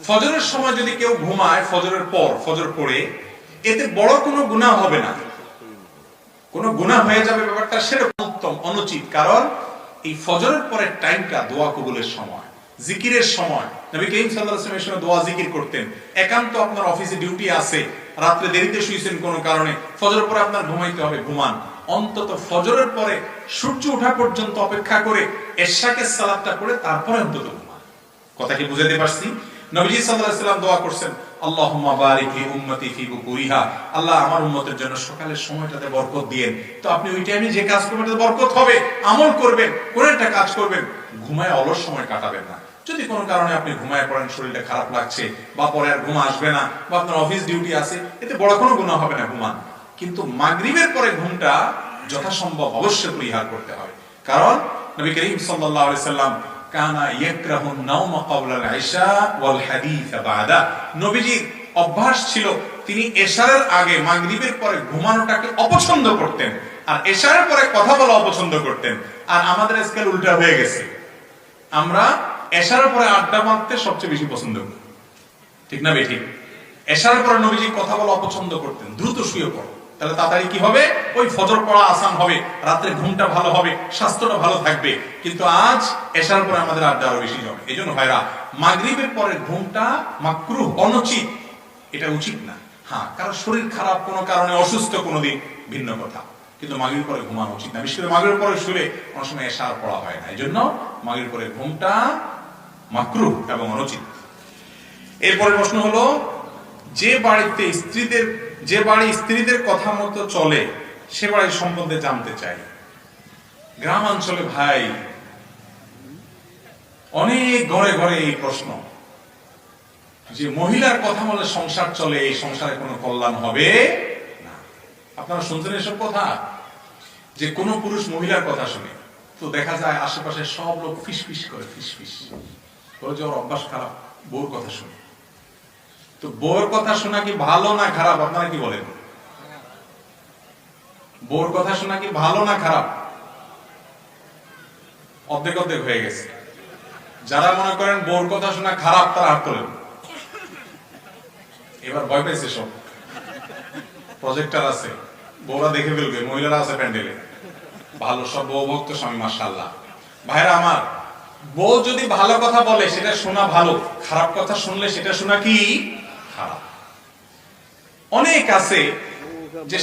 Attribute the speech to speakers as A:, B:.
A: ফজরের সময় যদি কেউ ঘুমায় ফজরের পর, ফজর পড়ে, এতে বড় কোনো গুনাহ হবে না, কোনো গুনাহ হয়ে যাবে ব্যাপারটা সেরকম উত্তম অনুচিত। কারণ এই ফজরের পরের টাইমটা দোয়া কবুলের সময়, জিকিরের সময়। নবী করিম সাল্লাল্লাহু আলাইহি ওয়াসাল্লাম দোয়া জিকির করতেন। একান্ত আপনার অফিসে ডিউটি আছে, রাতে দেরিতে শুয়েছেন কোনো কারণে, ফজরের পরে আপনার ঘুমাইতে হবে, ঘুমান। অন্তত ফজরের পরে সূর্য ওঠা পর্যন্ত অপেক্ষা করে এশাকের সালাতটা পড়ে তারপরে অন্তত ঘুমান। কথা কি বুঝাতে পারছি? নবীজি সাল্লাল্লাহু আলাইহি ওয়াসাল্লাম দোয়া করছেন, আল্লাহুম্মা বারিক লি উম্মতি ফি বুকুরিহা, আল্লাহ আমার উম্মতের জন্য সকালের সময়টাতে বরকত দিয়েন। তো আপনি ওই টাইমে যে কাজ করবেন তাতে বরকত হবে, আমল করবেন, কোন একটা কাজ করবেন, ঘুমায় অলস সময় কাটাবেন না। যদি কোনো কারণে আপনি ঘুমায় পড়েন, শরীরটা খারাপ লাগছে, বা পরে আর ঘুম আসবে না, বা আপনার অফিস ডিউটি আছে, এতে বড় কোনো গুনাহ হবে না, ঘুমান। কিন্তু মাগরিবের পরে ঘুমটা যথাসম্ভব অবশ্যই পরিহার করতে হবে। কারণ নবী করিম সাল্লাল্লাহু আলাইহি সাল্লাম কানা ইয়াকরাহু আন-নাওম ক্বাবলা আল-ইশা ওয়াল হাদিস বাদা, নবীজির অভ্যাস ছিল তিনি এশারের আগে মাগরিবের পরে ঘুমানোটাকে অপছন্দ করতেন, আর এশারের পরে কথা বলা অপছন্দ করতেন। আর আমাদের স্কেল উল্টা হয়ে গেছে, আমরা এশারের পরে আড্ডা মারতে সবচেয়ে বেশি পছন্দ করি, ঠিক না বেঠিক? এশারের পরে নবীজি কথা বলা অপছন্দ করতেন, দ্রুত শুয়ে পড়ো, তাহলে তাড়াতাড়ি কি হবে, ওই ফজর পড়া আসান হবে, রাতে ঘুমটা ভালো হবে, স্বাস্থ্যটা ভালো থাকবে। কিন্তু আজ এশার পরে আমাদের আড্ডা আরো বেশি জমে। এই জন্য ভাইরা, মাগরিবের পরে ঘুমটা মাকরুহ, অনুচিত, এটা উচিত না। হ্যাঁ, কারণ শরীর খারাপ, কোনো কারণে অসুস্থ, কোনোদিন ভিন্ন কথা, কিন্তু মাগরিবের পরে ঘুমানো উচিত না। বিশেষ করে মাগরিবের পরে শুলে অনেক সময় এশার পড়া হয় না, এই জন্য মাগরিবের পরে ঘুমটা মাকরুহ এবং অনুচিত। এরপরে প্রশ্ন হলো, যে বাড়ি স্ত্রীদের কথা মতো চলে, সে বাড়ির সম্বন্ধে জানতে চাই। গ্রাম অঞ্চলে ভাই অনেক ঘরে ঘরে এই প্রশ্ন, যে মহিলার কথা মতো সংসার চলে, এই সংসারে কোনো কল্যাণ হবে না। আপনারা শুনছেন এসব কথা, যে কোন পুরুষ মহিলার কথা শুনে, তো দেখা যায় আশেপাশে সব লোক ফিসফিস করে, ফিসফিস করে, যে ওর অভ্যাস খারাপ, বউর কথা শুনে। তো বউর কথা শোনা কি ভালো না খারাপ, আপনারা কি বলেন? বউর কথা শোনা কি ভালো না খারাপ? অর্ধেক অর্ধেক হয়ে গেছে। যারা মনে করেন বউর কথা শোনা খারাপ, তারা হাত তোলেন। এবার ভয় পেয়েছে সব, প্রজেক্টর আছে, বউরা দেখে ফেলবে, মহিলারা আছে প্যান্ডেলে, ভালো সব বউ ভক্ত স্বামী, মাশাআল্লাহ। ভাইরা আমার, বউ যদি ভালো কথা বলে সেটা শোনা ভালো, খারাপ কথা শুনলে সেটা শোনা কি খারাপ। অনেক আছে যে